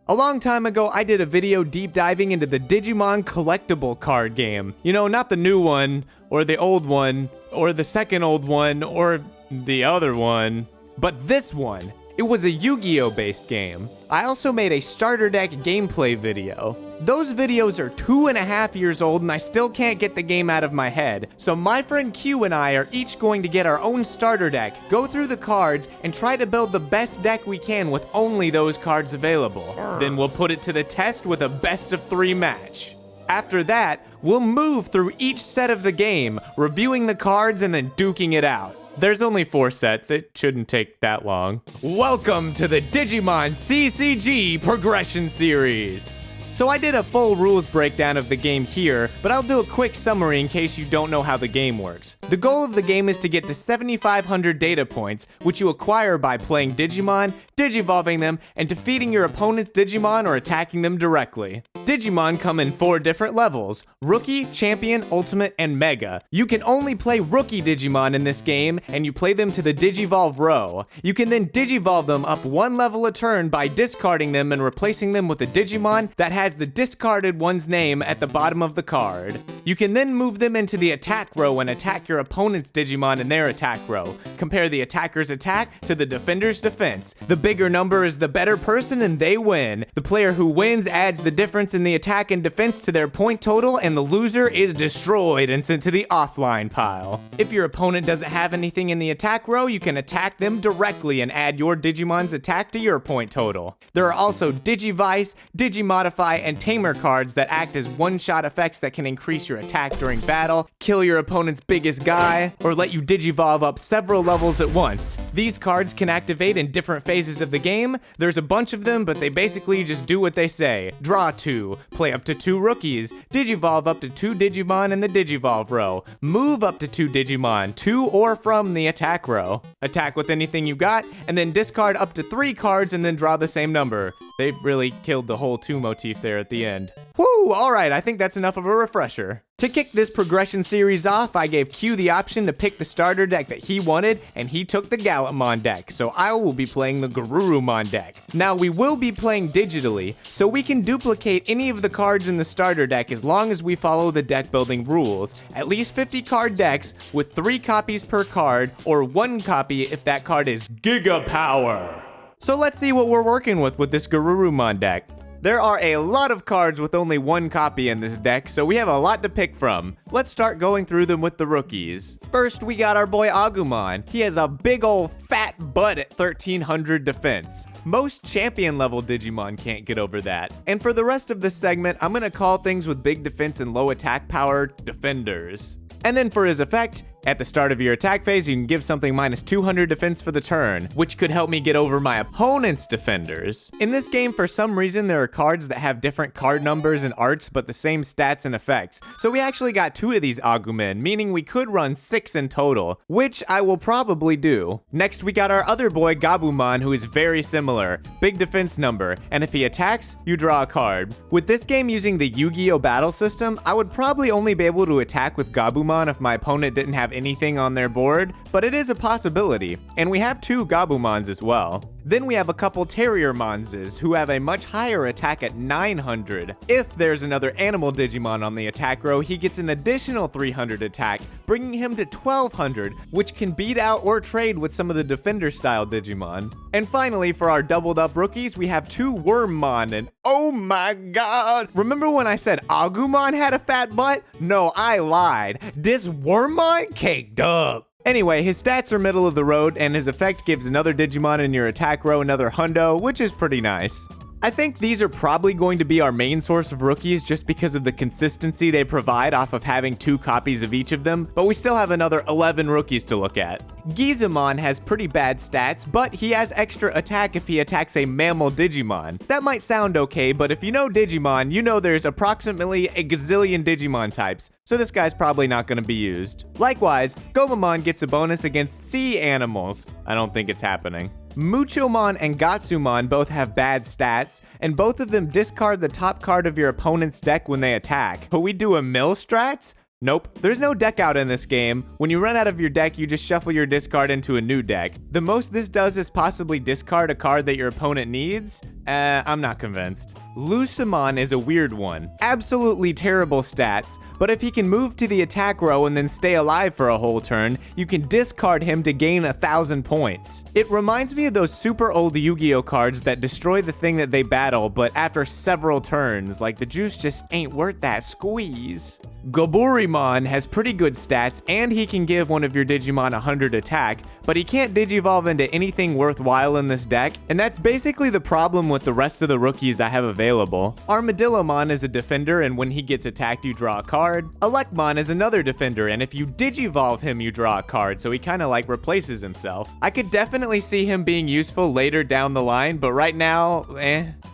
A long time ago, I did a video deep diving into the Digimon collectible card game. You know, not the new one, or the old one, or the second old one, or the other one, but this one. It was a Yu-Gi-Oh based game. I also made a starter deck gameplay video. Those videos are 2.5 years old and I still can't get the game out of my head. So my friend Q and I are each going to get our own starter deck, go through the cards, and try to build the best deck we can with only those cards available. Then we'll put it to the test with a best of 3 match. After that, we'll move through each set of the game, reviewing the cards and then duking it out. There's only 4 sets, it shouldn't take that long. Welcome to the Digimon CCG Progression Series! So I did a full rules breakdown of the game here, but I'll do a quick summary in case you don't know how the game works. The goal of the game is to get to 7,500 data points, which you acquire by playing Digimon, digivolving them, and defeating your opponent's Digimon or attacking them directly. Digimon come in 4 different levels: Rookie, Champion, Ultimate, and Mega. You can only play Rookie Digimon in this game, and you play them to the Digivolve row. You can then Digivolve them up 1 level a turn by discarding them and replacing them with a Digimon that has the discarded one's name at the bottom of the card. You can then move them into the attack row and attack your opponent's Digimon in their attack row. Compare the attacker's attack to the defender's defense. The bigger number is the better person and they win. The player who wins adds the difference in the attack and defense to their point total, and the loser is destroyed and sent to the offline pile. If your opponent doesn't have anything in the attack row, you can attack them directly and add your Digimon's attack to your point total. There are also Digivice, Digimodify, and Tamer cards that act as one-shot effects that can increase your attack during battle, kill your opponent's biggest guy, or let you Digivolve up several levels at once. These cards can activate in different phases of the game. There's a bunch of them, but they basically just do what they say. Draw 2, play up to 2 rookies, Digivolve up to 2 Digimon in the Digivolve row, move up to 2 Digimon to or from the attack row, attack with anything you got, and then discard up to 3 cards and then draw the same number. They really killed the whole 2 motif there at the end. Whew, alright, I think that's enough of a refresher. To kick this progression series off, I gave Q the option to pick the starter deck that he wanted, and he took the Gallantmon deck, so I will be playing the Garurumon deck. Now, we will be playing digitally, so we can duplicate any of the cards in the starter deck as long as we follow the deck building rules. At least 50 card decks with 3 copies per card, or 1 copy if that card is Giga Power. So let's see what we're working with this Garurumon deck. There are a lot of cards with only 1 copy in this deck, so we have a lot to pick from. Let's start going through them with the rookies. First, we got our boy Agumon. He has a big ol' fat butt at 1300 defense. Most champion level Digimon can't get over that. And for the rest of this segment, I'm gonna call things with big defense and low attack power defenders. And then for his effect, at the start of your attack phase, you can give something minus 200 defense for the turn, which could help me get over my opponent's defenders. In this game, for some reason, there are cards that have different card numbers and arts, but the same stats and effects. So we actually got 2 of these Agumon, meaning we could run 6 in total, which I will probably do. Next, we got our other boy Gabumon, who is very similar. Big defense number, and if he attacks, you draw a card. With this game using the Yu-Gi-Oh battle system, I would probably only be able to attack with Gabumon if my opponent didn't have anything on their board, but it is a possibility. And we have 2 Gabumons as well. Then we have a couple Terriermonses who have a much higher attack at 900. If there's another animal Digimon on the attack row, he gets an additional 300 attack, bringing him to 1200, which can beat out or trade with some of the defender style Digimon. And finally, for our doubled up rookies, we have 2 Wormmon, and oh my god! Remember when I said Agumon had a fat butt? No, I lied. This Wormmon caked up. Anyway, his stats are middle of the road, and his effect gives another Digimon in your attack row another hundo, which is pretty nice. I think these are probably going to be our main source of rookies just because of the consistency they provide off of having 2 copies of each of them, but we still have another 11 rookies to look at. Gizamon has pretty bad stats, but he has extra attack if he attacks a mammal Digimon. That might sound okay, but if you know Digimon, you know there's approximately a gazillion Digimon types, so this guy's probably not going to be used. Likewise, Gomamon gets a bonus against sea animals. I don't think it's happening. Muchomon and Gatsumon both have bad stats, and both of them discard the top card of your opponent's deck when they attack. But we do a mill strats? Nope, there's no deck out in this game. When you run out of your deck, you just shuffle your discard into a new deck. The most this does is possibly discard a card that your opponent needs. I'm not convinced. Lucemon is a weird one. Absolutely terrible stats, but if he can move to the attack row and then stay alive for a whole turn, you can discard him to gain 1,000 points. It reminds me of those super old Yu-Gi-Oh cards that destroy the thing that they battle, but after several turns, like the juice just ain't worth that squeeze. Garurumon has pretty good stats, and he can give one of your Digimon 100 attack, but he can't Digivolve into anything worthwhile in this deck, and that's basically the problem with the rest of the rookies I have available. Armadillomon is a defender, and when he gets attacked, you draw a card. Elecmon is another defender, and if you Digivolve him, you draw a card, so he kinda like replaces himself. I could definitely see him being useful later down the line, but right now,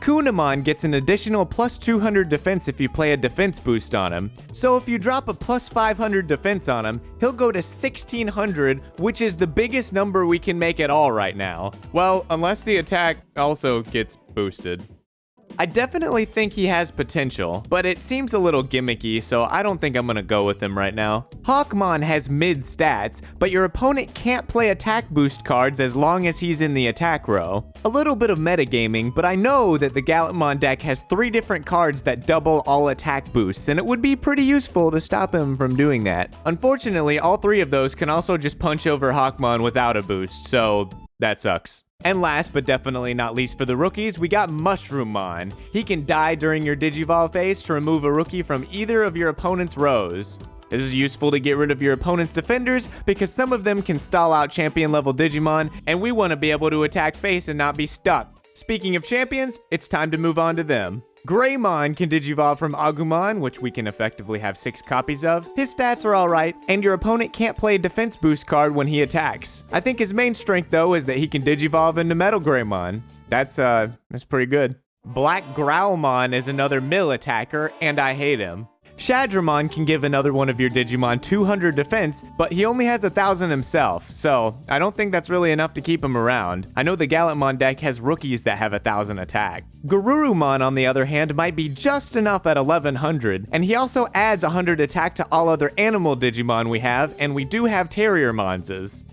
Kunamon gets an additional plus 200 defense if you play a defense boost on him. So if you drop a plus 500 defense on him, he'll go to 1600, which is the biggest number we can make at all right now. Well, unless the attack also gets boosted. I definitely think he has potential, but it seems a little gimmicky, so I don't think I'm gonna go with him right now. Hawkmon has mid stats, but your opponent can't play attack boost cards as long as he's in the attack row. A little bit of metagaming, but I know that the Gallantmon deck has 3 different cards that double all attack boosts, and it would be pretty useful to stop him from doing that. Unfortunately, all 3 of those can also just punch over Hawkmon without a boost, so that sucks. And last but definitely not least for the rookies, we got Mushroomon. He can die during your Digivolve phase to remove a rookie from either of your opponent's rows. This is useful to get rid of your opponent's defenders because some of them can stall out champion level Digimon, and we want to be able to attack face and not be stuck. Speaking of champions, it's time to move on to them. Greymon can Digivolve from Agumon, which we can effectively have 6 copies of. His stats are alright, and your opponent can't play a defense boost card when he attacks. I think his main strength though is that he can Digivolve into Metal Greymon. That's pretty good. Black Growlmon is another mill attacker, and I hate him. Shadramon can give another one of your Digimon 200 defense, but he only has 1,000 himself, so I don't think that's really enough to keep him around. I know the Gallantmon deck has rookies that have 1,000 attack. Garurumon, on the other hand, might be just enough at 1,100, and he also adds 100 attack to all other animal Digimon we have, and we do have Terriermonses.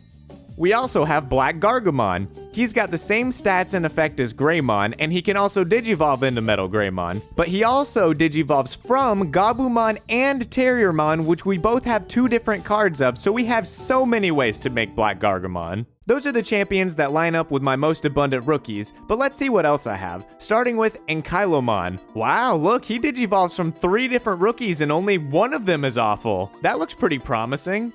We also have Black Garurumon. He's got the same stats and effect as Greymon, and he can also Digivolve into Metal Greymon. But he also Digivolves from Gabumon and Terriermon, which we both have 2 different cards of, so we have so many ways to make Black Garurumon. Those are the champions that line up with my most abundant rookies, but let's see what else I have. Starting with Ankylomon. Wow, look, he Digivolves from 3 different rookies and only one of them is awful. That looks pretty promising.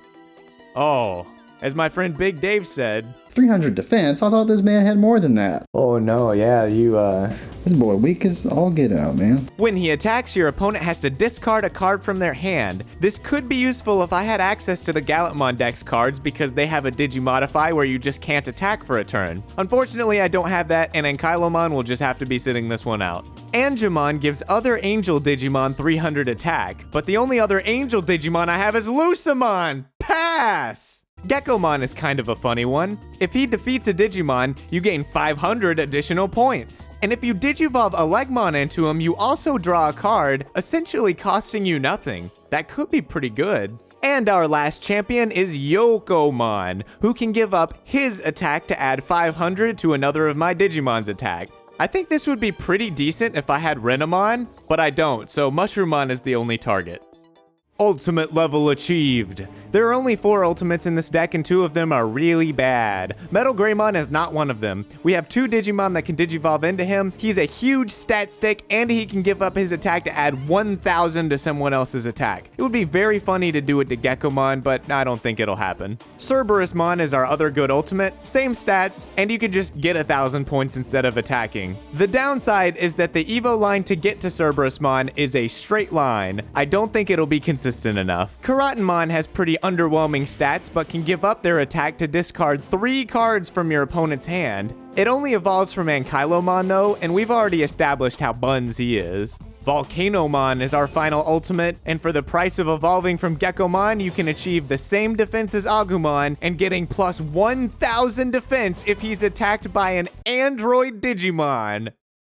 Oh. As my friend Big Dave said, 300 defense? I thought this man had more than that. Oh no, yeah, This boy weak as all get out, man. When he attacks, your opponent has to discard a card from their hand. This could be useful if I had access to the Gallantmon deck's cards because they have a Digimodify where you just can't attack for a turn. Unfortunately, I don't have that, and Ankylomon will just have to be sitting this one out. Angemon gives other Angel Digimon 300 attack, but the only other Angel Digimon I have is Lucemon! Pass! Geckomon is kind of a funny one. If he defeats a Digimon, you gain 500 additional points. And if you Digivolve a Legmon into him, you also draw a card, essentially costing you nothing. That could be pretty good. And our last champion is Yokomon, who can give up his attack to add 500 to another of my Digimon's attack. I think this would be pretty decent if I had Renamon, but I don't, so Mushroomon is the only target. Ultimate level achieved. There are only 4 ultimates in this deck and 2 of them are really bad. Metal Greymon is not one of them. We have 2 Digimon that can Digivolve into him. He's a huge stat stick and he can give up his attack to add 1,000 to someone else's attack. It would be very funny to do it to Geckomon, but I don't think it'll happen. Cerberusmon is our other good ultimate. Same stats, and you can just get 1,000 points instead of attacking. The downside is that the Evo line to get to Cerberusmon is a straight line. I don't think it'll be consistent enough. Karatanmon has pretty underwhelming stats, but can give up their attack to discard 3 cards from your opponent's hand. It only evolves from Ankylomon though, and we've already established how buns he is. Volcanomon is our final ultimate, and for the price of evolving from Geckomon, you can achieve the same defense as Agumon and getting plus 1,000 defense if he's attacked by an android Digimon.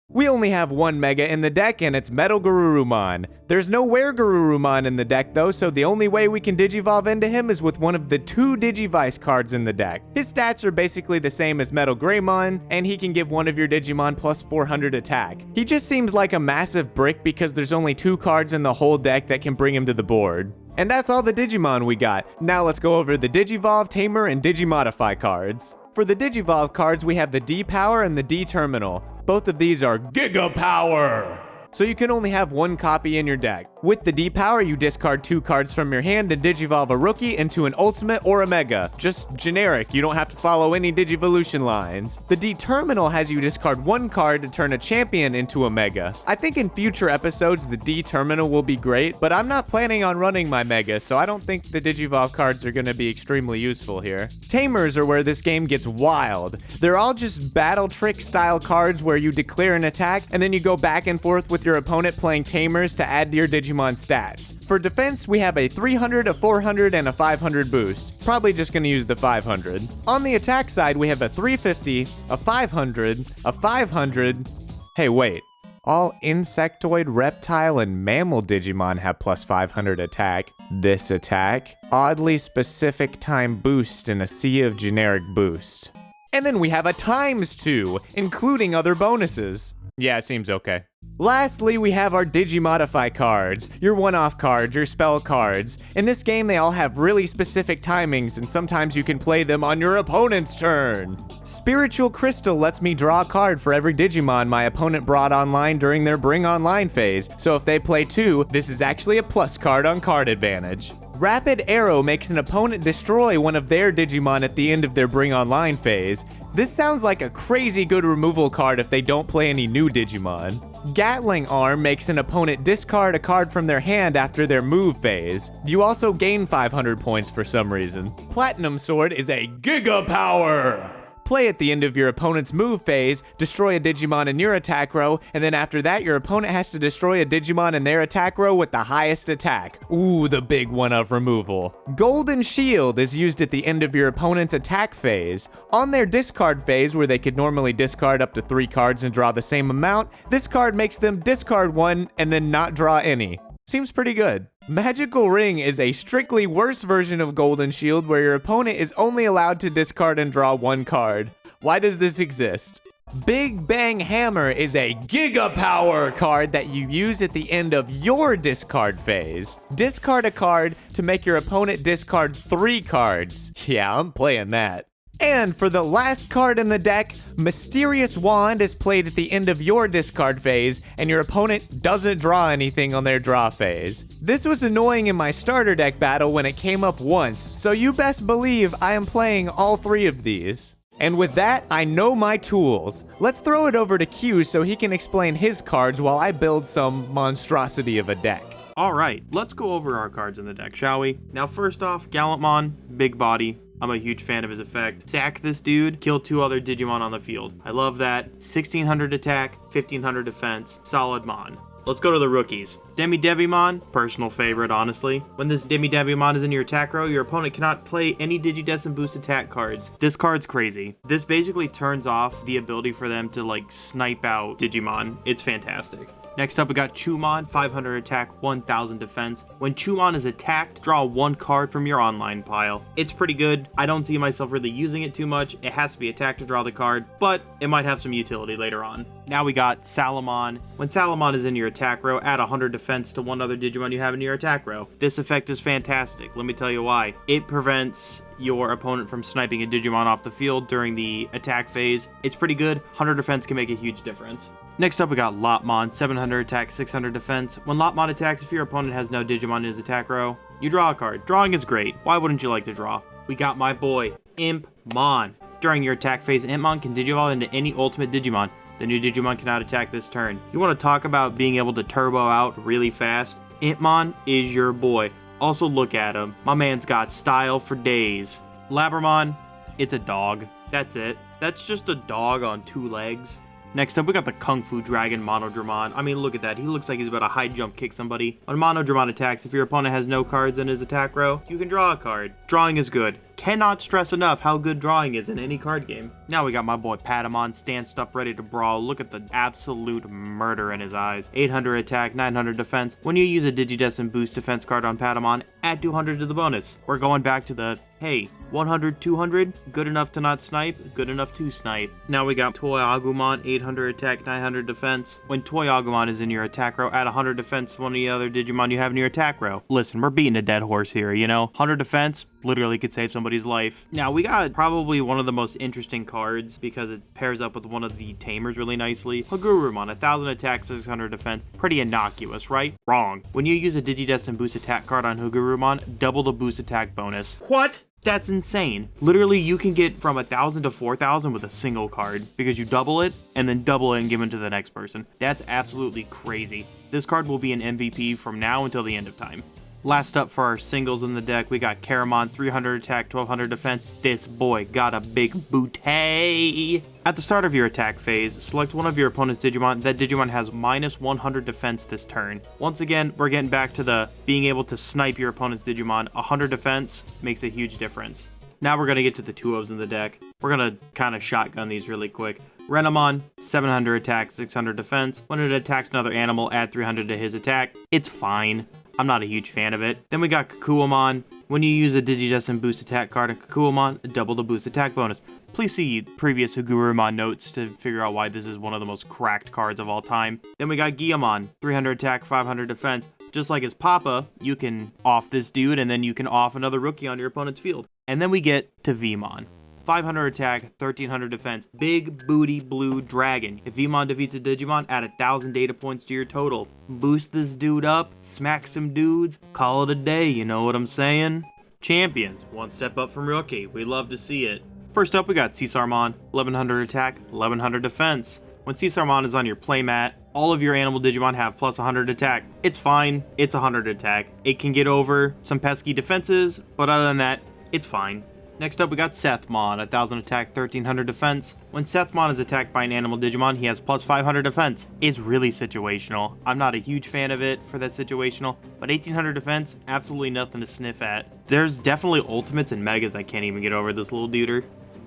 We only have one Mega in the deck, and it's Metal Garurumon. There's no Were Garurumon in the deck though, so the only way we can Digivolve into him is with one of the 2 Digivice cards in the deck. His stats are basically the same as Metal Greymon, and he can give one of your Digimon plus 400 attack. He just seems like a massive brick because there's only 2 cards in the whole deck that can bring him to the board. And that's all the Digimon we got. Now let's go over the Digivolve, Tamer, and Digimodify cards. For the Digivolve cards, we have the D-Power and the D-Terminal. Both of these are Giga Power! So you can only have 1 copy in your deck. With the D-Power, you discard 2 cards from your hand and Digivolve a Rookie into an Ultimate or a Mega. Just generic, you don't have to follow any Digivolution lines. The D-Terminal has you discard 1 card to turn a Champion into a Mega. I think in future episodes the D-Terminal will be great, but I'm not planning on running my Mega, so I don't think the Digivolve cards are going to be extremely useful here. Tamers are where this game gets wild. They're all just battle trick style cards where you declare an attack and then you go back and forth with your opponent playing Tamers to add to your Digimon stats. For defense, we have a 300, a 400, and a 500 boost. Probably just gonna use the 500. On the attack side, we have a 350, a 500, a 500. Hey, wait. All insectoid, reptile, and mammal Digimon have plus 500 attack. This attack? Oddly specific time boost in a sea of generic boosts. And then we have a ×2, including other bonuses. Yeah, it seems okay. Lastly, we have our Digimodify cards, your one-off cards, your spell cards. In this game, they all have really specific timings, and sometimes you can play them on your opponent's turn. Spiritual Crystal lets me draw a card for every Digimon my opponent brought online during their Bring Online phase, so if they play 2, this is actually a plus card on card advantage. Rapid Arrow makes an opponent destroy one of their Digimon at the end of their Bring Online phase. This sounds like a crazy good removal card if they don't play any new Digimon. Gatling Arm makes an opponent discard a card from their hand after their move phase. You also gain 500 points for some reason. Platinum Sword is a Giga Power! Play at the end of your opponent's move phase, destroy a Digimon in your attack row, and then after that your opponent has to destroy a Digimon in their attack row with the highest attack. Ooh, the big one of removal. Golden Shield is used at the end of your opponent's attack phase. On their discard phase, where they could normally discard up to 3 cards and draw the same amount, this card makes them discard 1 and then not draw any. Seems pretty good. Magical Ring is a strictly worse version of Golden Shield where your opponent is only allowed to discard and draw 1 card. Why does this exist? Big Bang Hammer is a Giga Power card that you use at the end of your discard phase. Discard a card to make your opponent discard 3 cards. Yeah, I'm playing that. And for the last card in the deck, Mysterious Wand is played at the end of your discard phase, and your opponent doesn't draw anything on their draw phase. This was annoying in my starter deck battle when it came up once, so you best believe I am playing all 3 of these. And with that, I know my tools. Let's throw it over to Q so he can explain his cards while I build some monstrosity of a deck. Alright, let's go over our cards in the deck, shall we? Now first off, Gallantmon, big body. I'm a huge fan of his effect. Sack this dude, kill 2 other Digimon on the field. I love that. 1600 attack, 1500 defense, solid mon. Let's go to the rookies. Demi-Devimon, personal favorite, honestly. When this Demi-Devimon is in your attack row, your opponent cannot play any Digidestin boost attack cards. This card's crazy. This basically turns off the ability for them to, like, snipe out Digimon. It's fantastic. Next up, we got Chumon, 500 attack, 1000 defense. When Chumon is attacked, draw 1 card from your online pile. It's pretty good. I don't see myself really using it too much. It has to be attacked to draw the card, but it might have some utility later on. Now we got Salamon. When Salamon is in your attack row, add 100 defense to 1 other Digimon you have in your attack row. This effect is fantastic. Let me tell you why. It prevents your opponent from sniping a Digimon off the field during the attack phase. It's pretty good. 100 defense can make a huge difference. Next up, we got Lopmon, 700 attack, 600 defense. When Lopmon attacks, if your opponent has no Digimon in his attack row, you draw a card. Drawing is great. Why wouldn't you like to draw? We got my boy, Impmon. During your attack phase, Impmon can Digivolve into any ultimate Digimon. The new Digimon cannot attack this turn. You want to talk about being able to turbo out really fast? Impmon is your boy. Also, look at him. My man's got style for days. Labramon, it's a dog. That's it. That's just a dog on 2 legs. Next up, we got the Kung Fu Dragon Monodramon. I mean, look at that. He looks like he's about to high jump kick somebody. When Monodramon attacks, if your opponent has no cards in his attack row, you can draw a card. Drawing is good. Cannot stress enough how good drawing is in any card game. Now we got my boy Patamon, stanced up ready to brawl. Look at the absolute murder in his eyes. 800 attack, 900 defense. When you use a Digidestin boost defense card on Patamon, add 200 to the bonus. We're going back to the, hey, 100, 200, good enough to not snipe, good enough to snipe. Now we got Toy Agumon, 800 attack, 900 defense. When Toy Agumon is in your attack row, add 100 defense to one of the other Digimon you have in your attack row. Listen, we're beating a dead horse here, you know? 100 defense literally could save somebody's life. Now we got probably one of the most interesting cards because it pairs up with one of the tamers really nicely. Garurumon, 1000 attack, 600 defense. Pretty innocuous, right? Wrong. When you use a Digidestin boost attack card on Garurumon, double the boost attack bonus. What? That's insane. Literally, you can get from 1000 to 4000 with a single card because you double it and then double it and give it to the next person. That's absolutely crazy. This card will be an MVP from now until the end of time. Last up for our singles in the deck, we got Garurumon, 300 attack, 1200 defense. This boy got a big bootay. At the start of your attack phase, select one of your opponent's Digimon. That Digimon has minus 100 defense this turn. Once again, we're getting back to the being able to snipe your opponent's Digimon. 100 defense makes a huge difference. Now we're going to get to the 2-ofs in the deck. We're going to kind of shotgun these really quick. Renamon, 700 attack, 600 defense. When it attacks another animal, add 300 to his attack. It's fine. I'm not a huge fan of it. Then we got Kakuamon. When you use a Digidestin boost attack card on Kakuamon, double the boost attack bonus. Please see previous Garurumon notes to figure out why this is one of the most cracked cards of all time. Then we got Gyamon, 300 attack, 500 defense. Just like his papa, you can off this dude and then you can off another rookie on your opponent's field. And then we get to Vmon. 500 attack, 1300 defense. Big booty blue dragon. If Vmon defeats a Digimon, add 1000 data points to your total. Boost this dude up, smack some dudes, call it a day, you know what I'm saying? Champions, one step up from rookie. We love to see it. First up, we got Caesarmon, 1100 attack, 1100 defense. When Caesarmon is on your playmat, all of your animal Digimon have plus 100 attack. It's fine, it's 100 attack. It can get over some pesky defenses, but other than that, it's fine. Next up, we got Sethmon, 1000 attack, 1300 defense. When Sethmon is attacked by an animal Digimon, he has plus 500 defense. It's really situational. I'm not a huge fan of it for that situational, but 1800 defense, absolutely nothing to sniff at. There's definitely ultimates and megas I can't even get over this little duder.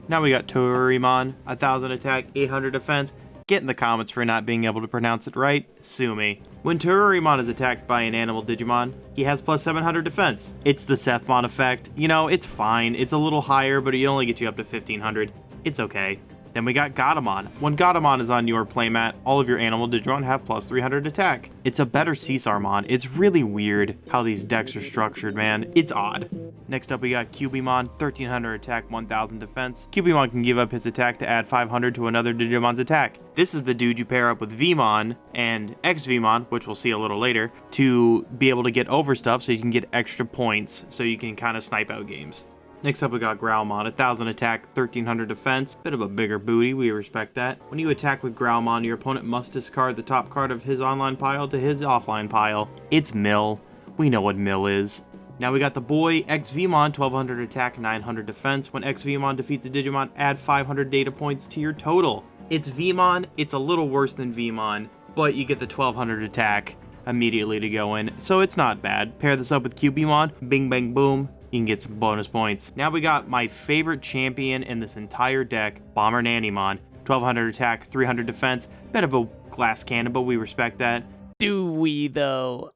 Now we got Torurimon, 1000 attack, 800 defense. Get in the comments for not being able to pronounce it right. Sue me. When Torurimon is attacked by an animal Digimon, he has plus 700 defense. It's the Sethmon effect. You know, it's fine. It's a little higher, but it only gets you up to 1500. It's okay. Then we got Gatomon. When Gatomon is on your playmat, all of your animal Digimon have plus 300 attack. It's a better Caesarmon. It's really weird how these decks are structured, man. It's odd. Next up, we got Cubimon, 1300 attack, 1000 defense. Cubimon can give up his attack to add 500 to another Digimon's attack. This is the dude you pair up with Vmon and X-Vmon, which we'll see a little later, to be able to get over stuff so you can get extra points so you can kind of snipe out games. Next up, we got Growlmon, 1000 attack, 1300 defense. Bit of a bigger booty, we respect that. When you attack with Growlmon, your opponent must discard the top card of his online pile to his offline pile. It's Mill. We know what Mill is. Now we got the boy X-Vmon, 1200 attack, 900 defense. When X-Vmon defeats a Digimon, add 500 data points to your total. It's Vmon, it's a little worse than Vmon, but you get the 1200 attack immediately to go in, so it's not bad. Pair this up with Cubimon, bing bang boom. You can get some bonus points. Now we got my favorite champion in this entire deck, Bomber Nannymon. 1200 attack, 300 defense. Bit of a glass cannon, but we respect that. Do we, though?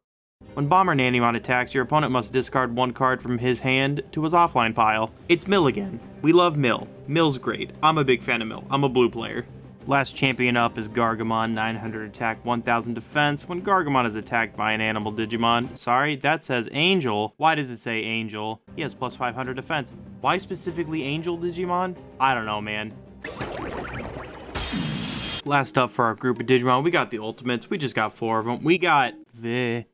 When Bomber Nannymon attacks, your opponent must discard one card from his hand to his offline pile. It's Mill again. We love Mill. Mill's great. I'm a big fan of Mill. I'm a blue player. Last champion up is Garurumon, 900 attack, 1000 defense. When Garurumon is attacked by an animal Digimon, sorry, that says Angel. Why does it say Angel? He has plus 500 defense. Why specifically Angel Digimon? I don't know, man. Last up for our group of Digimon, we got the ultimates. We just got 4 of them. We got the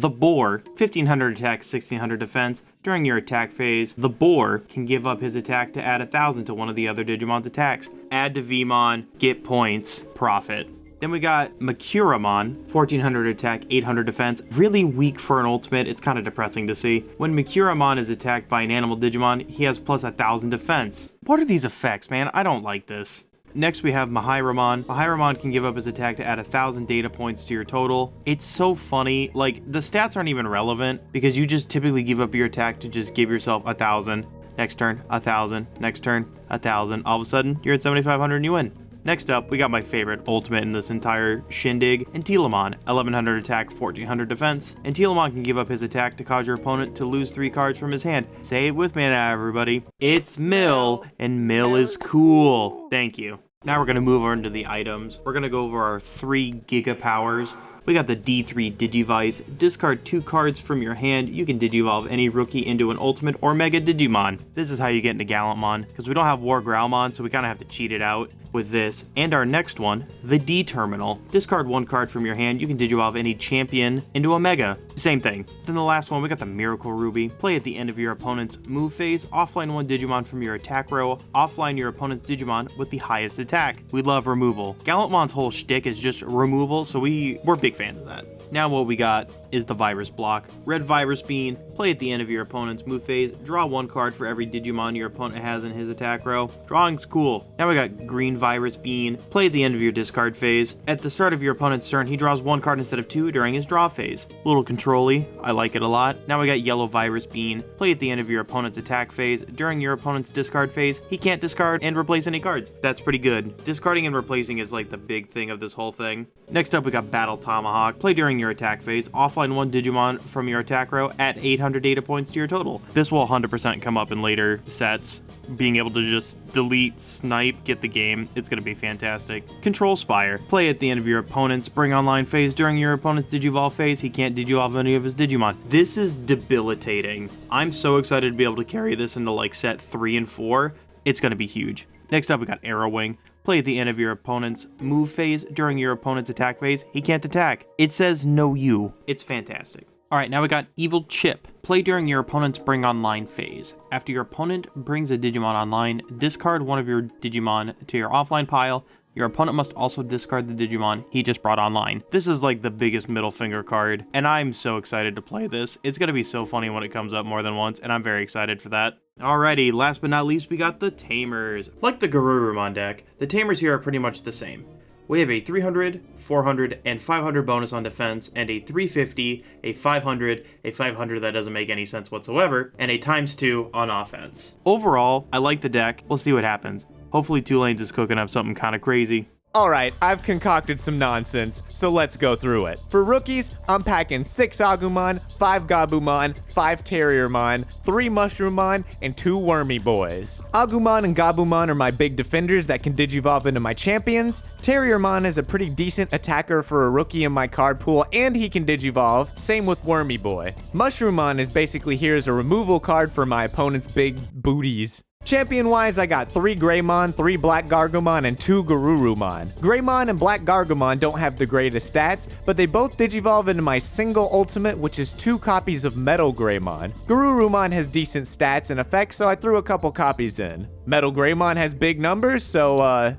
Boar, 1500 attack, 1600 defense. During your attack phase, the Boar can give up his attack to add 1000 to one of the other Digimon's attacks. Add to Vmon, get points, profit. Then we got Makuramon, 1400 attack, 800 defense. Really weak for an ultimate. It's kind of depressing to see. When Makuramon is attacked by an animal Digimon, he has plus 1000 defense. What are these effects, man? I don't like this. Next we have Mahiromon. Mahiromon can give up his attack to add 1,000 data points to your total. It's so funny, like the stats aren't even relevant because you just typically give up your attack to just give yourself 1,000. Next turn, 1,000. Next turn, 1,000. All of a sudden, you're at 7,500 and you win. Next up, we got my favorite ultimate in this entire shindig, Antilamon. 1,100 attack, 1,400 defense. Antilamon can give up his attack to cause your opponent to lose 3 cards from his hand. Say it with me now, everybody. It's Mill, and Mill is cool. Thank you. Now we're going to move on to the items. We're going to go over our 3 Giga Powers. We got the D3 Digivice. Discard 2 cards from your hand. You can Digivolve any rookie into an Ultimate or Mega Digimon. This is how you get into Gallantmon, because we don't have War Growlmon, so we kind of have to cheat it out with this. And our next one, the D Terminal. Discard 1 card from your hand. You can Digivolve any champion into a Mega. Same thing. Then the last one, we got the Miracle Ruby. Play at the end of your opponent's move phase. Offline 1 Digimon from your attack row. Offline your opponent's Digimon with the highest attack. We love removal. Gallantmon's whole shtick is just removal, so we're big fans of that. Now what we got is the Virus Block. Red Virus Bean, play at the end of your opponent's move phase, draw 1 card for every Digimon your opponent has in his attack row. Drawing's cool. Now we got Green Virus Bean, play at the end of your discard phase. At the start of your opponent's turn, he draws 1 card instead of 2 during his draw phase. Little control-y, I like it a lot. Now we got Yellow Virus Bean, play at the end of your opponent's attack phase. During your opponent's discard phase, he can't discard and replace any cards. That's pretty good. Discarding and replacing is like the big thing of this whole thing. Next up we got Battle Tomahawk, play during your attack phase, offline 1 Digimon from your attack row, add 800 data points to your total. This will 100% come up in later sets. Being able to just delete, snipe, get the game, it's going to be fantastic. Control Spire, play at the end of your opponent's bring online phase. During your opponent's Digivolve phase, he can't Digivolve any of his Digimon. This is debilitating. I'm so excited to be able to carry this into like set 3 and 4. It's going to be huge. Next up, we got Arrow Wing. Play at the end of your opponent's move phase. During your opponent's attack phase, he can't attack. It says no you. It's fantastic. Alright, now we got Evil Chip. Play during your opponent's bring online phase. After your opponent brings a Digimon online, discard one of your Digimon to your offline pile. Your opponent must also discard the Digimon he just brought online. This is like the biggest middle finger card, and I'm so excited to play this. It's going to be so funny when it comes up more than once, and I'm very excited for that. Alrighty, last but not least, we got the Tamers. Like the Garurumon deck, the Tamers here are pretty much the same. We have a 300, 400, and 500 bonus on defense, and a 350, a 500 that doesn't make any sense whatsoever, and a ×2 on offense. Overall, I like the deck. We'll see what happens. Hopefully 2 Lanes is cooking up something kind of crazy. Alright, I've concocted some nonsense, so let's go through it. For rookies, I'm packing 6 Agumon, 5 Gabumon, 5 Terriermon, 3 Mushroomon, and 2 Wormy Boys. Agumon and Gabumon are my big defenders that can Digivolve into my champions. Terriermon is a pretty decent attacker for a rookie in my card pool, and he can Digivolve, same with Wormy Boy. Mushroomon is basically here as a removal card for my opponent's big booties. Champion-wise, I got 3 Greymon, 3 Black Gargomon, and 2 Garurumon. Greymon and Black Gargomon don't have the greatest stats, but they both Digivolve into my single ultimate, which is 2 copies of Metal Greymon. Garurumon has decent stats and effects, so I threw a couple copies in. Metal Greymon has big numbers, so,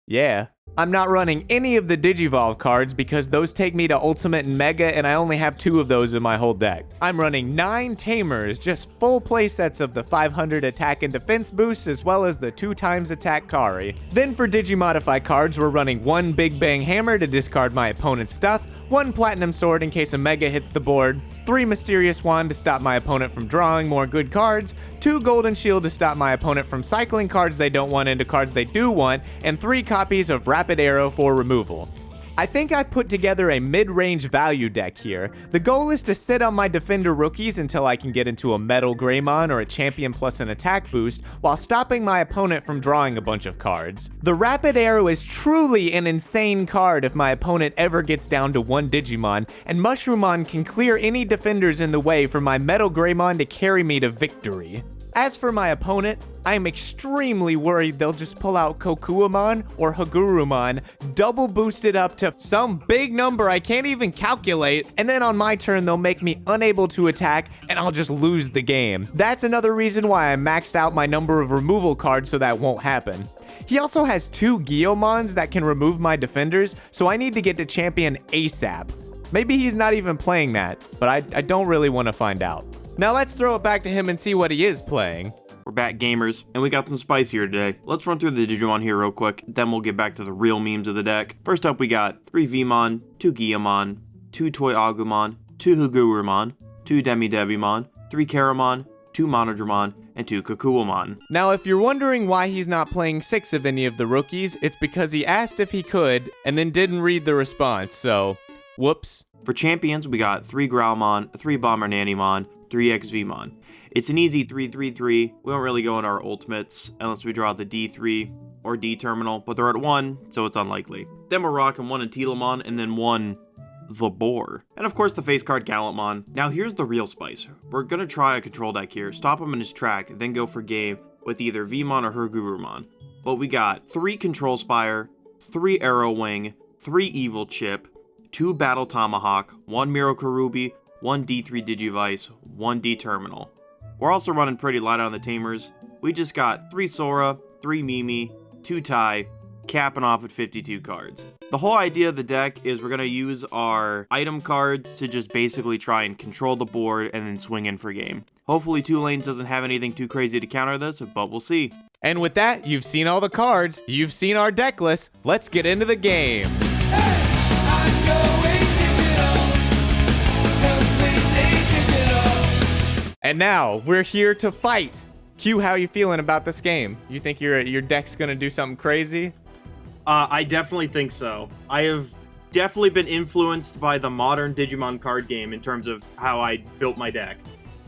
yeah. I'm not running any of the Digivolve cards because those take me to Ultimate and Mega, and I only have 2 of those in my whole deck. I'm running 9 Tamers, just full playsets of the 500 attack and defense boosts, as well as the 2x attack Kari. Then for Digimodify cards, we're running 1 Big Bang Hammer to discard my opponent's stuff, 1 Platinum Sword in case a Mega hits the board, 3 Mysterious Wand to stop my opponent from drawing more good cards, 2 Golden Shield to stop my opponent from cycling cards they don't want into cards they do want, and 3 copies of Rapid Arrow for removal. I think I put together a mid-range value deck here. The goal is to sit on my defender rookies until I can get into a Metal Greymon or a champion plus an attack boost, while stopping my opponent from drawing a bunch of cards. The Rapid Arrow is truly an insane card if my opponent ever gets down to 1 Digimon, and Mushroomon can clear any defenders in the way for my Metal Greymon to carry me to victory. As for my opponent, I am extremely worried they'll just pull out Kokuamon or Hagurumon, double boosted up to some big number I can't even calculate, and then on my turn they'll make me unable to attack and I'll just lose the game. That's another reason why I maxed out my number of removal cards so that won't happen. He also has 2 Gyomons that can remove my defenders, so I need to get to champion ASAP. Maybe he's not even playing that, but I don't really want to find out. Now let's throw it back to him and see what he is playing. We're back, gamers, and we got some spice here today. Let's run through the Digimon here real quick, then we'll get back to the real memes of the deck. First up, we got 3 Vmon, 2 Gyomon, 2 Toy Agumon, 2 Hugurumon, 2 Demi-Devimon, 3 Garurumon, 2 Monodramon, and 2 Kakuamon. Now, if you're wondering why he's not playing 6 of any of the rookies, it's because he asked if he could, and then didn't read the response, so whoops. For champions, we got 3 Growlmon, 3 Bomber Nannymon, 3 XVmon. It's an easy 3-3-3. We don't really go into our ultimates unless we draw the D3 or D terminal, but they're at 1, so it's unlikely. Then we're rocking 1 Atilamon and then 1 the Boar. And of course the face card Gallantmon. Now here's the real spice. We're gonna try a control deck here, stop him in his track, then go for game with either Vmon or Hugurumon. But we got 3 Control Spire, 3 Arrow Wing, 3 Evil Chip, 2 Battle Tomahawk, 1 Miracle Ruby, 1 D3 Digivice, 1 D Terminal. We're also running pretty light on the Tamers. We just got 3 Sora, 3 Mimi, 2 Tai, capping off at 52 cards. The whole idea of the deck is we're going to use our item cards to just basically try and control the board and then swing in for game. Hopefully 2 Lanes doesn't have anything too crazy to counter this, but we'll see. And with that, you've seen all the cards, you've seen our deck list, let's get into the games. And now, we're here to fight. Q, how you feeling about this game? You think your deck's gonna do something crazy? I definitely think so. I have definitely been influenced by the modern Digimon card game in terms of how I built my deck.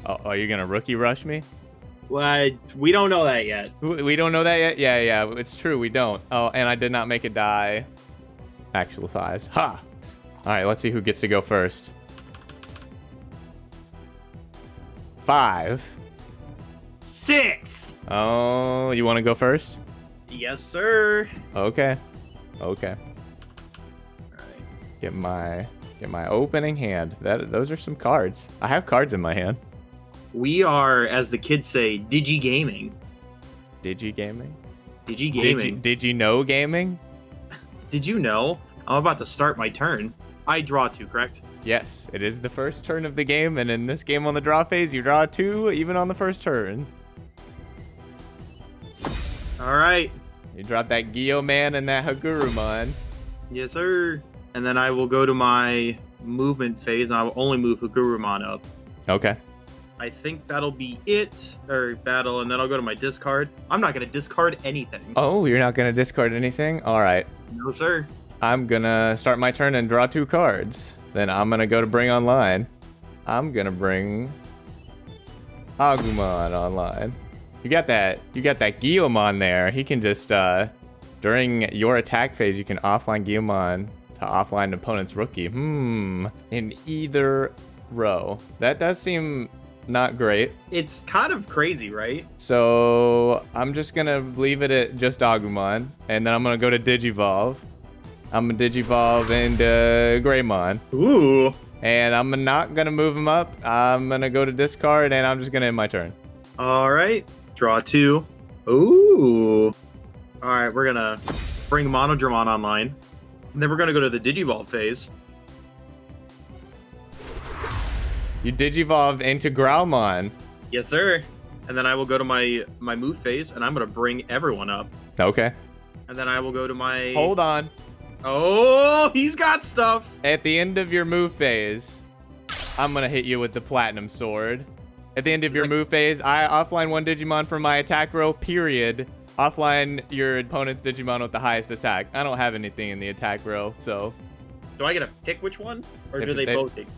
Oh, are you gonna rookie rush me? Well, we don't know that yet. We don't know that yet? Yeah, it's true, we don't. Oh, and I did not make it die actual size. Ha! Alright, let's see who gets to go first. 5. 6! Oh, you want to go first? Yes, sir. Okay. Alright. Get my opening hand. Those are some cards. I have cards in my hand. We are, as the kids say, Digi-gaming. Digi-gaming? Digi-gaming. Did you know gaming? Did you know? I'm about to start my turn. I draw 2, correct? Yes, it is the first turn of the game, and in this game on the draw phase, you draw 2 even on the first turn. Alright. You drop that Yugioh man and that Garurumon. Yes, sir. And then I will go to my movement phase, and I will only move Hugurumon up. Okay. I think that'll be it. Or battle, and then I'll go to my discard. I'm not going to discard anything. Oh, you're not going to discard anything? All right. No, sir. I'm going to start my turn and draw 2 cards. Then I'm going to go to bring online. I'm going to bring Agumon online. You got that Gyomon there. He can just, during your attack phase, you can offline Gyomon to offline an opponent's rookie. In either row. That does seem not great. It's kind of crazy, right? So I'm just going to leave it at just Agumon. And then I'm going to go to Digivolve. I'm going to Digivolve into Greymon. Ooh. And I'm not going to move him up. I'm going to go to discard, and I'm just going to end my turn. All right. Draw 2. Ooh. All right, we're going to bring Monodramon online. And then we're going to go to the Digivolve phase. You Digivolve into Growlmon. Yes, sir. And then I will go to my move phase, and I'm going to bring everyone up. Okay. And then I will go to my... Hold on. Oh, he's got stuff. At the end of your move phase, I'm going to hit you with the Platinum Sword. At the end of your move phase, I offline 1 Digimon from my attack row, period. Offline your opponent's Digimon with the highest attack. I don't have anything in the attack row, so... Do I get to pick which one? Or If do they both take?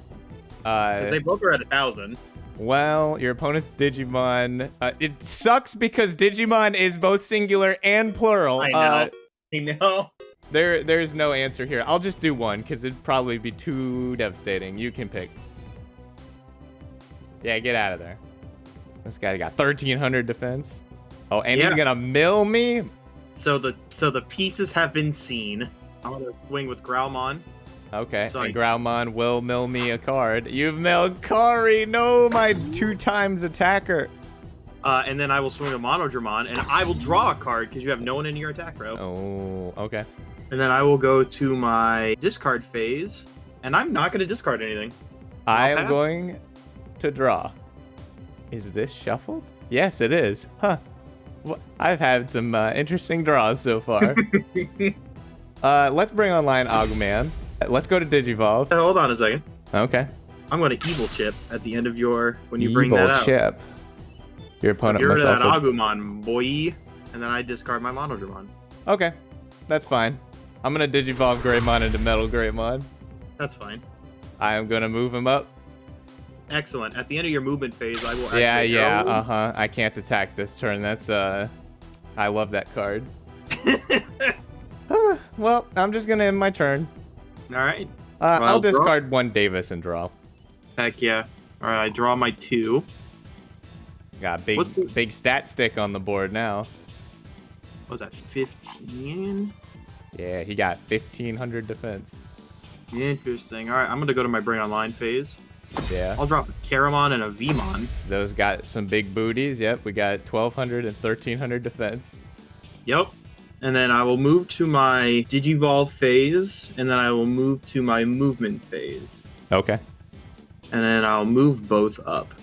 they both are at 1,000. Well, your opponent's Digimon... it sucks because Digimon is both singular and plural. I know. I know. There's no answer here. I'll just do one, because it'd probably be too devastating. You can pick. Yeah, get out of there. This guy got 1,300 defense. Oh, and he's gonna mill me? So the pieces have been seen. I'm gonna swing with Growlmon. Okay, Sorry. and Growlmon will mill me a card. You've milled Kari! No, my 2 times attacker! And then I will swing a Monodramon, and I will draw a card, because you have no one in your attack row. Oh, okay. And then I will go to my discard phase, and I'm not going to discard anything. I am going to draw. Is this shuffled? Yes, it is. Huh. I've had some interesting draws so far. Let's bring online Agumon. Let's go to Digivolve. Hold on a second. Okay. I'm going to Evil Chip at the end of your... when you bring that out. Evil Chip. Your opponent Get rid must of that also... Agumon, boy. And then I discard my Monodramon. Okay. That's fine. I'm going to Digivolve Greymon into Metal Greymon. That's fine. I am going to move him up. Excellent. At the end of your movement phase, I will Yeah, activate I can't attack this turn. That's, I love that card. Well, I'm just going to end my turn. All right. I'll discard one Davis and draw. Heck yeah. All right, I draw my 2. Got big stat stick on the board now. What was that, 15? Yeah, he got 1500 defense. Interesting. All right, I'm going to go to my Bring Online phase. Yeah. I'll drop a Caramon and a Vmon. Those got some big booties. Yep, we got 1200 and 1300 defense. Yep. And then I will move to my Digivolve phase, and then I will move to my movement phase. Okay. And then I'll move both up.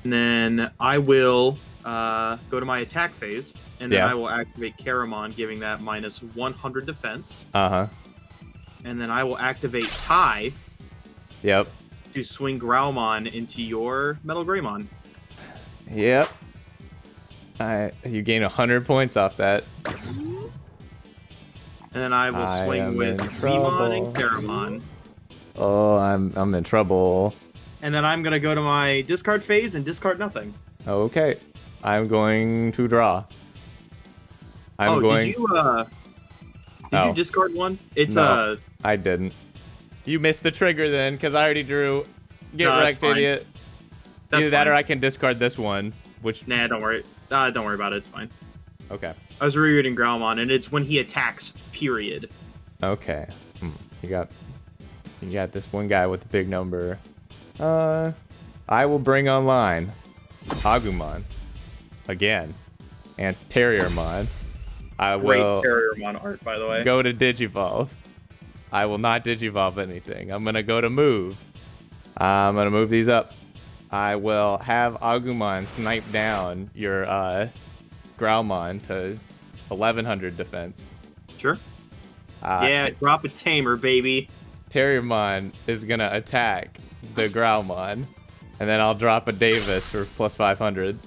And then I will go to my attack phase, and then I will activate Caramon, giving that minus 100 defense. Uh-huh. And then I will activate Tie. Yep. To swing Growlmon into your Metal Greymon. Yep. You gain 100 points off that. And then I will swing with Vmon and Caramon. Oh, I'm in trouble. And then I'm gonna go to my discard phase and discard nothing. Okay. I'm going to draw. Did you discard one? It's no, I didn't. You missed the trigger then, because I already drew. Get wrecked, idiot. Either that or I can discard this one, which... Nah, don't worry. Don't worry about it. It's fine. Okay. I was rereading Growlmon, and it's when he attacks, period. Okay. You got this one guy with the big number. I will bring online Agumon again, and Terriermon. I will Great Terriermon art, by the way. Go to Digivolve. I will not Digivolve anything. I'm gonna go to move. I'm gonna move these up. I will have Agumon snipe down your Growlmon to 1100 defense. Sure. Yeah, drop a Tamer, baby. Terriermon is gonna attack the Growlmon, and then I'll drop a Davis for plus 500.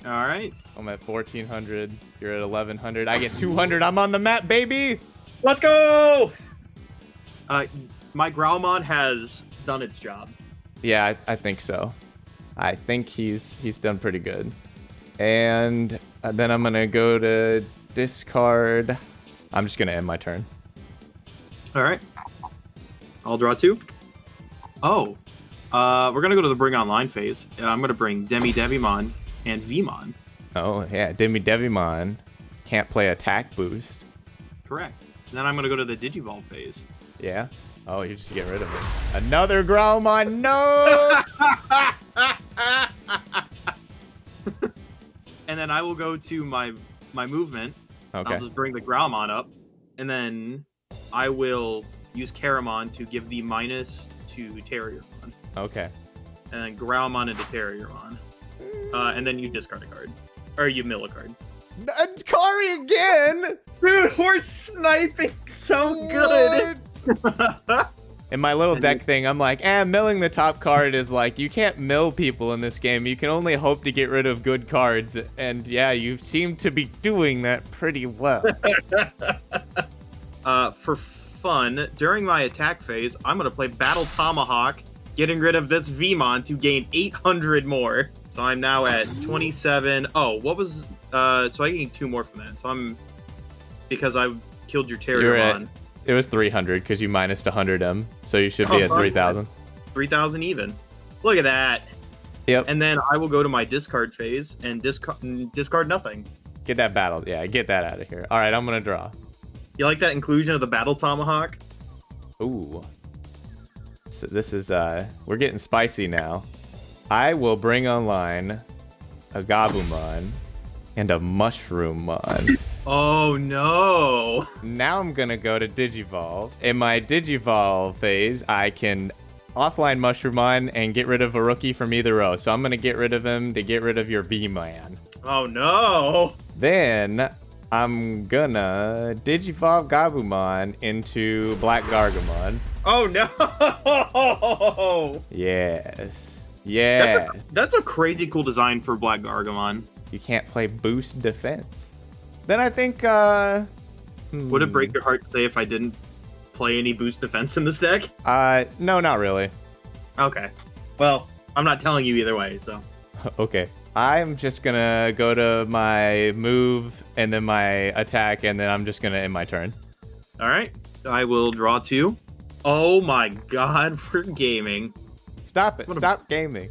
All right. I'm at 1400. You're at 1100. I get 200. I'm on the map, baby. Let's go. My Growlmon has done its job. Yeah, I think so. I think he's done pretty good. And then I'm gonna go to discard. I'm just gonna end my turn. All right. I'll draw 2. Oh, we're gonna go to the Bring Online phase. I'm gonna bring Devimon and Vmon. Oh yeah, Devimon can't play attack boost. Correct. And then I'm gonna go to the Digivolve phase. Yeah. Oh, you just get rid of him. Another Growlmon, no! And then I will go to my movement. Okay. I'll just bring the Growlmon up, and then I will use Caramon to give the minus to Terriermon. Okay. And then Growlmon into Terriermon. And then you discard a card. Or you mill a card. Kari again? Dude, we're sniping so good! In my little deck thing, I'm like, milling the top card is like, you can't mill people in this game. You can only hope to get rid of good cards. And yeah, you seem to be doing that pretty well. For fun, during my attack phase, I'm going to play Battle Tomahawk, getting rid of this Vmon to gain 800 more. So I'm now at 27. Oh, what was... so I gained 2 more from that. So because I killed your Terriermon. It was 300 because you minused 100 M, so you should be at 3,000. 3,000 even. Look at that. Yep. And then I will go to my discard phase and discard nothing. Get that battle. Yeah, get that out of here. All right, I'm going to draw. You like that inclusion of the Battle Tomahawk? Ooh. So this is, we're getting spicy now. I will bring online a Gabumon and a Mushroom-mon. Oh no! Now I'm gonna go to Digivolve. In my Digivolve phase, I can offline Mushroomon and get rid of a rookie from either row. So I'm going to get rid of him to get rid of your V-Man. Oh, no. Then I'm gonna Digivolve Gabumon into Black Garurumon. Oh, no. Yes. Yeah. That's a crazy cool design for Black Garurumon. You can't play boost defense. Then I think, Would it break your heart to say if I didn't play any boost defense in this deck? No, not really. Okay. Well, I'm not telling you either way, so. Okay. I'm just gonna go to my move and then my attack, and then I'm just gonna end my turn. All right. I will draw 2. Oh my god, we're gaming. Stop it. Stop gaming.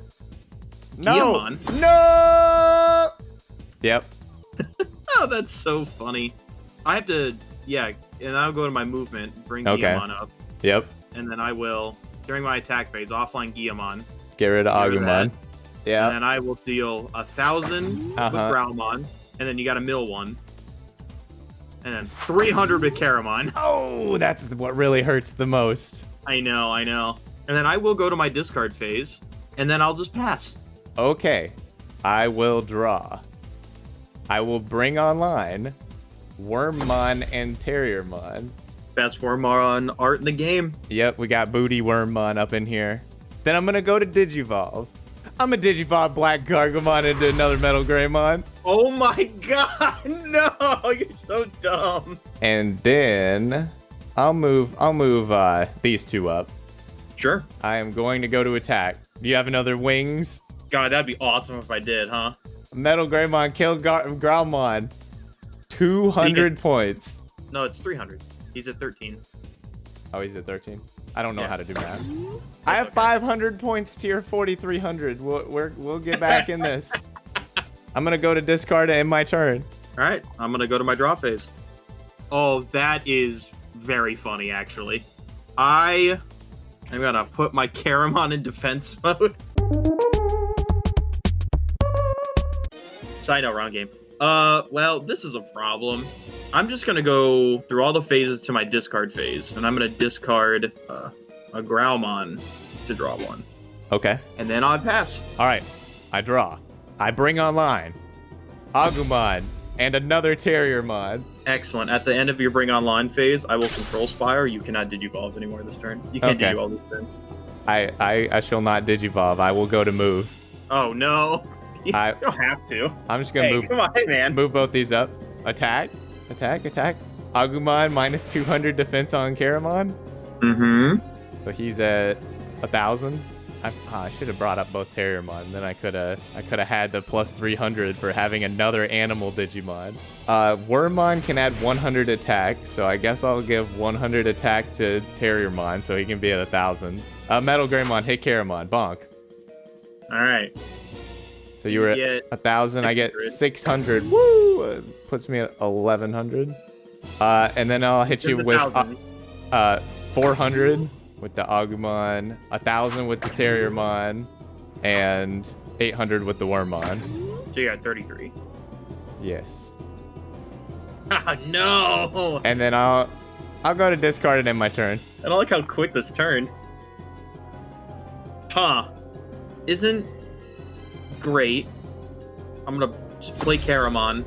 Digimon. No! Yep. Oh, that's so funny. I have to, yeah, and I'll go to my movement, bring Digimon up. Yep. And then I will, during my attack phase, offline Digimon. Get rid of Agumon. Yeah. And then I will deal 1,000 with Growlmon, and then you got to mill 1. And then 300 with Caramon. Oh, that's what really hurts the most. I know. And then I will go to my discard phase, and then I'll just pass. Okay. I will draw. I will bring online Wormmon and Terriermon. Best Wormmon art in the game. Yep, we got Booty Wormmon up in here. Then I'm going to go to Digivolve. I'm going to Digivolve Black Garurumon into another Metal Greymon. Oh my god, no, you're so dumb. And then I'll move these two up. Sure. I am going to go to attack. Do you have another wings? God, that'd be awesome if I did, huh? Metal Greymon kill Growlmon. 200 points. No, it's 300. He's at 13. Oh, he's at 13. I don't know how to do math. I have 500 points to your 4,300. We'll get back in this. I'm gonna go to discard and end my turn. All right, I'm gonna go to my draw phase. Oh, that is very funny, actually. I'm gonna put my Caramon in defense mode. Side note, wrong game. Well, this is a problem. I'm just gonna go through all the phases to my discard phase, and I'm gonna discard a Growlmon to draw 1. Okay. And then I'll pass. All right. I draw. I bring online Agumon and another Terriermon. Excellent. At the end of your bring online phase, I will control Spire. You cannot Digivolve anymore this turn. You can't Digivolve this turn. I shall not Digivolve. I will go to move. Oh no. You don't have to. I'm just gonna move. Come on, hey man. Move both these up. Attack. Agumon minus 200 defense on Caramon. Mm-hmm. So he's at 1,000. I should have brought up both Terriermon. Then I could have had the plus 300 for having another animal Digimon. Wormmon can add 100 attack, so I guess I'll give 100 attack to Terriermon so he can be at 1,000. Metal Greymon, hit Caramon, bonk. All right. So you were at 1,000. I get 600. Woo! Puts me at 1,100. And then I'll hit you with 400 with the Agumon, 1,000 with the Terriermon, and 800 with the Wormmon. So you got 33. Yes. Ah, no! And then I'll go to discard and end my turn. I don't like how quick this turned. Huh. Isn't great. I'm gonna play Caramon,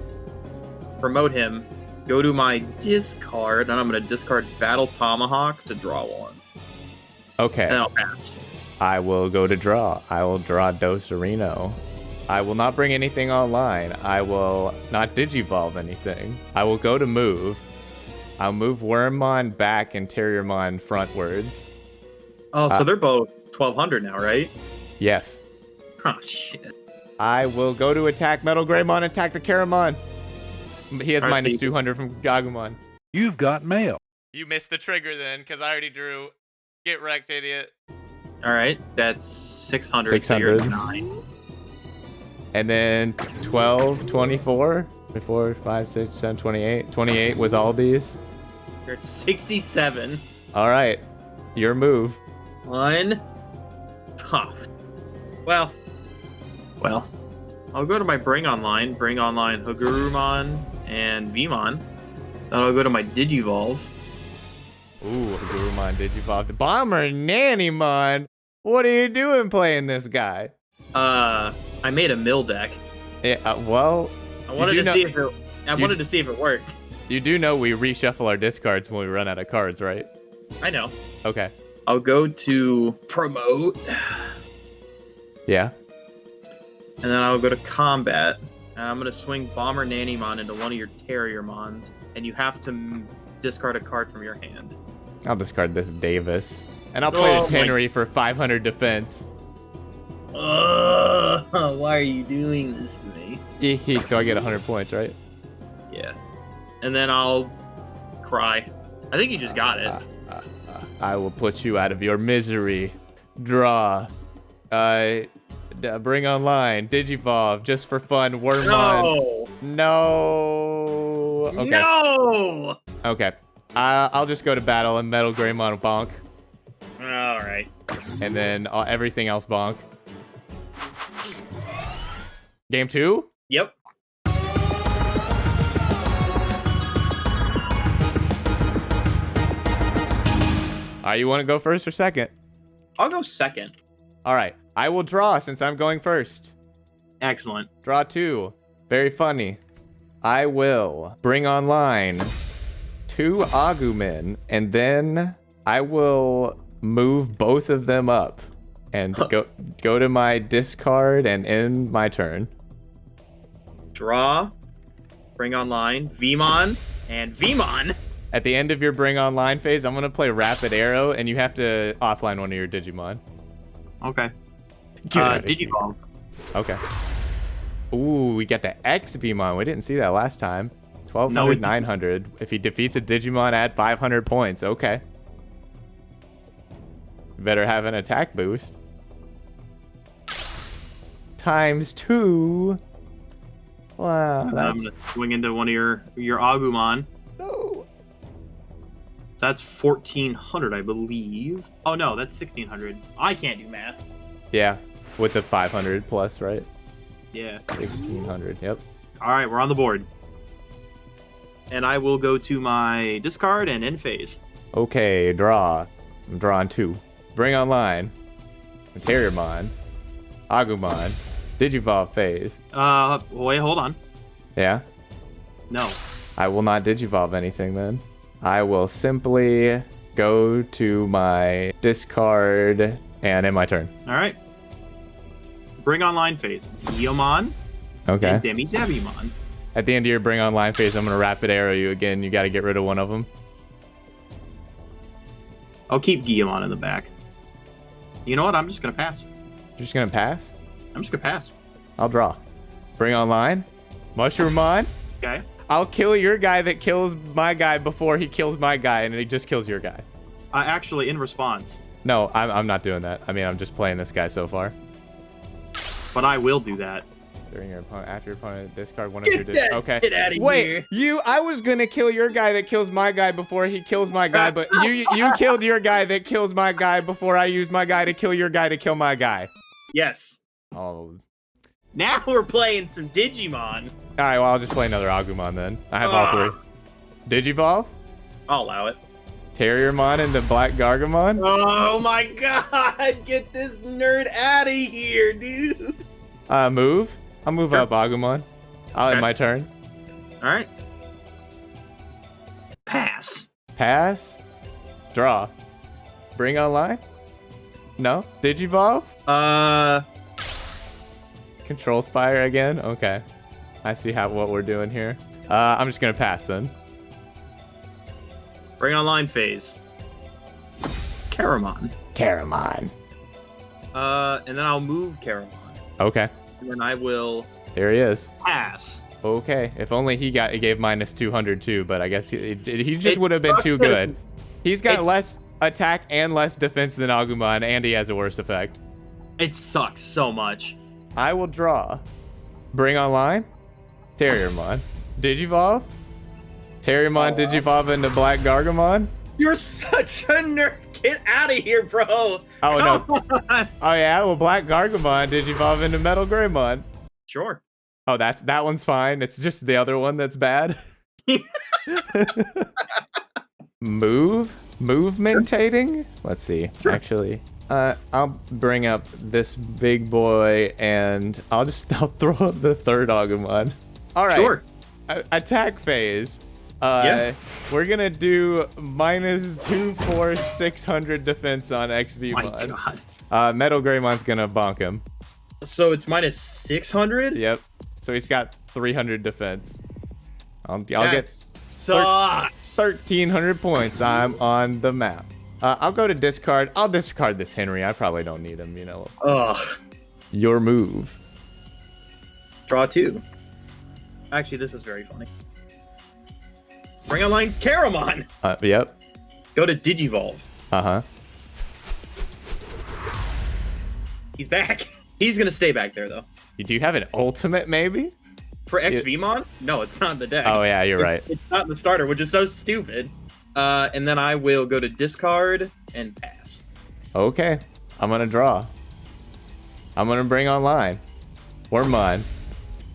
promote him, go to my discard, and I'm gonna discard Battle Tomahawk to draw 1. Okay. And I'll pass. I will go to draw. I will draw Docerino. I will not bring anything online. I will not Digivolve anything. I will go to move. I'll move Wormmon back and Terriermon frontwards. Oh, so they're both 1,200 now, right? Yes. Oh, shit. I will go to attack Metal Greymon, attack the Caramon. He has minus 200 from Agumon. You've got mail. You missed the trigger then, because I already drew. Get wrecked, idiot. All right, that's 600. 600. So you're 9. And then 12, 24, 24, 5, 6, 7, 28. 28 with all these. You're at 67. All right, your move. 1. Huh. Well, I'll go to my bring online Garurumon and Vmon. Then I'll go to my Digivolve. Ooh, Garurumon Digivolve. Bomber Nannymon. What are you doing playing this guy? I made a mill deck. Yeah, well, I wanted to see if it. I wanted to see if it worked. You do know we reshuffle our discards when we run out of cards, right? I know. Okay. I'll go to promote. Yeah. And then I'll go to combat. And I'm gonna swing Bomber Nannymon into one of your Terriermons, and you have to discard a card from your hand. I'll discard this Davis. And I'll play this Henry for 500 defense. Why are you doing this to me? So I get 100 points, right? Yeah. And then I'll cry. I think you just got it. I will put you out of your misery. Draw. Bring online. Digivolve, just for fun. Wormmon. No. Okay. No! Okay. I'll just go to battle and Metal Greymon bonk. Alright. And then everything else bonk. Game 2? Yep. You want to go first or second? I'll go second. All right. I will draw since I'm going first. Excellent. Draw 2. Very funny. I will bring online 2 Agumon, and then I will move both of them up and go to my discard and end my turn. Draw, bring online, Vmon, and Vmon. At the end of your bring online phase, I'm going to play Rapid Arrow, and you have to offline one of your Digimon. Okay. Digivolve. Okay. Ooh, we got the X Vmon. We didn't see that last time. 1200, 900. If he defeats a Digimon, add 500 points. Okay. Better have an attack boost. ×2. Wow. I'm going to swing into one of your Agumon. No. That's 1,400, I believe. Oh, no, that's 1,600. I can't do math. Yeah, with the 500 plus, right? Yeah. 1,600, yep. All right, we're on the board. And I will go to my discard and end phase. Okay, draw. I'm drawing 2. Bring online. Terriermon. Agumon. Digivolve phase. Wait, hold on. Yeah? No. I will not Digivolve anything then. I will simply go to my discard and end my turn. All right. Bring online phase. Yugioh Okay. and Demi-Devimon. At the end of your bring online phase, I'm going to rapid arrow you again. You got to get rid of one of them. I'll keep Guillemon in the back. You know what? I'm just going to pass. You're just going to pass? I'm just going to pass. I'll draw. Bring online. Mushroomon. Okay. I'll kill your guy that kills my guy before he kills my guy, and he just kills your guy. Actually, in response. No, I'm not doing that. I mean, I'm just playing this guy so far. But I will do that. During your opponent, after your opponent, discard one of your Okay. Get out of Wait, here. I was gonna kill your guy that kills my guy before he kills my guy, but you killed your guy that kills my guy before I use my guy to kill your guy to kill my guy. Yes. Oh. Now we're playing some Digimon. All right, well, I'll just play another Agumon then. I have all 3. Digivolve? I'll allow it. Terriermon into Black Garurumon? Oh my god! Get this nerd out of here, dude! Move. I'll move up Agumon. I'll end my turn. Alright. Pass. Pass. Draw. Bring online? No? Digivolve? Control Spire again? Okay. I see what we're doing here. I'm just gonna pass then. Bring online phase. Garurumon. Garurumon. And then I'll move Garurumon. Okay. And then I will There he is. pass. Okay. If only he gave -200 too, but I guess he just would have been too good. He's got less attack and less defense than Agumon, and he has a worse effect. It sucks so much. I will draw. Bring online. Terriermon. Digivolve. Terriermon Digivolve into Black Garurumon. You're such a nerd. Get out of here, bro. Oh, Come no. on. Oh, yeah. Well, Black Garurumon Digivolve into Metal Greymon. Sure. Oh, that one's fine. It's just the other one that's bad. Movementating? Let's see. Sure. Actually, I'll bring up this big boy, and I'll throw up the third Agumon. All right. Sure. Attack phase. Yeah. We're gonna do -2, 4, 600 defense on My XVmon. God. Metal Greymon's gonna bonk him. So it's -600? Yep. So he's got 300 defense. I'll That get sucks. 1,300 points. I'm on the map. I'll go to discard. I'll discard this Henry. I probably don't need him, you know. Ugh. Your move. Draw 2. Actually, this is very funny. Bring online Garurumon. Yep. Go to Digivolve. Uh-huh. He's back. He's gonna stay back there though. Do you have an ultimate, maybe? For XVmon? No, it's not in the deck. Oh, yeah, you're right. It's not in the starter, which is so stupid. And then I will go to discard and pass. Okay. I'm going to draw. I'm going to bring online Wormmon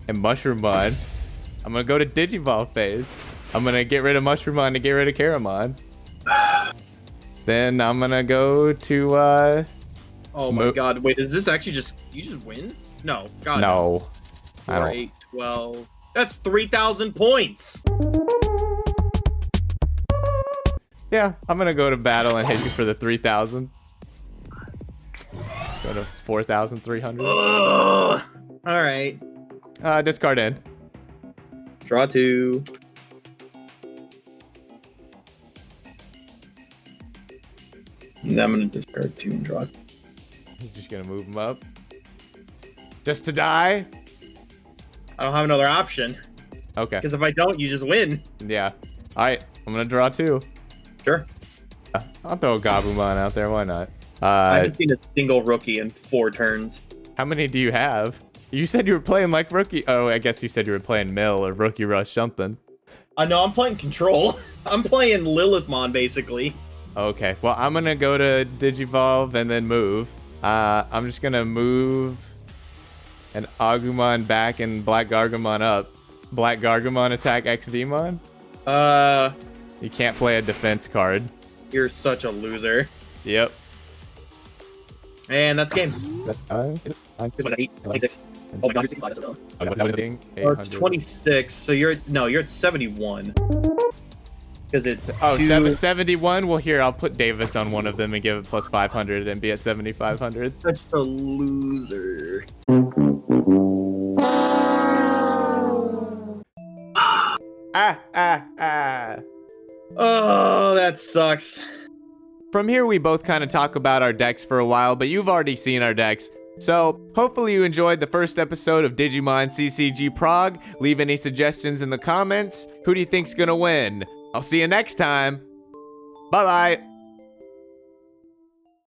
and Mushroomon. I'm going to go to Digivolve phase. I'm going to get rid of Mushroomon to get rid of Garurumon. Then I'm going to go to... Oh my god, wait, is this actually you just win? No, god. No. 4, 8, 12. That's 3,000 points. Yeah, I'm going to go to battle and hit you for the 3,000. Go to 4,300. Ugh. All right. Discard end. Draw 2. And I'm gonna discard 2 and draw. You're just going to move him up. Just to die? I don't have another option. Okay. Because if I don't, you just win. Yeah. All right. I'm going to draw 2. Sure. I'll throw a Gabumon out there. Why not? I haven't seen a single rookie in 4 turns. How many do you have? You said you were playing like rookie. Oh, I guess you said you were playing Mill or Rookie Rush something. No, I'm playing Control. I'm playing Lilithmon, basically. Okay. Well, I'm going to go to Digivolve and then move. I'm just going to move an Agumon back and Black Garurumon up. Black Garurumon attack XVmon? You can't play a defense card. You're such a loser. Yep. And that's game. That's 8, 26. Oh my god, Eight oh, it's 26, so you're at 71. Because it's 71? Well, here, I'll put Davis on one of them and give it plus 500 and be at 7,500. Such a loser. Oh, that sucks. From here, we both kind of talk about our decks for a while, but you've already seen our decks. So, hopefully you enjoyed the first episode of Digimon CCG Prague. Leave any suggestions in the comments. Who do you think's gonna win? I'll see you next time. Bye-bye.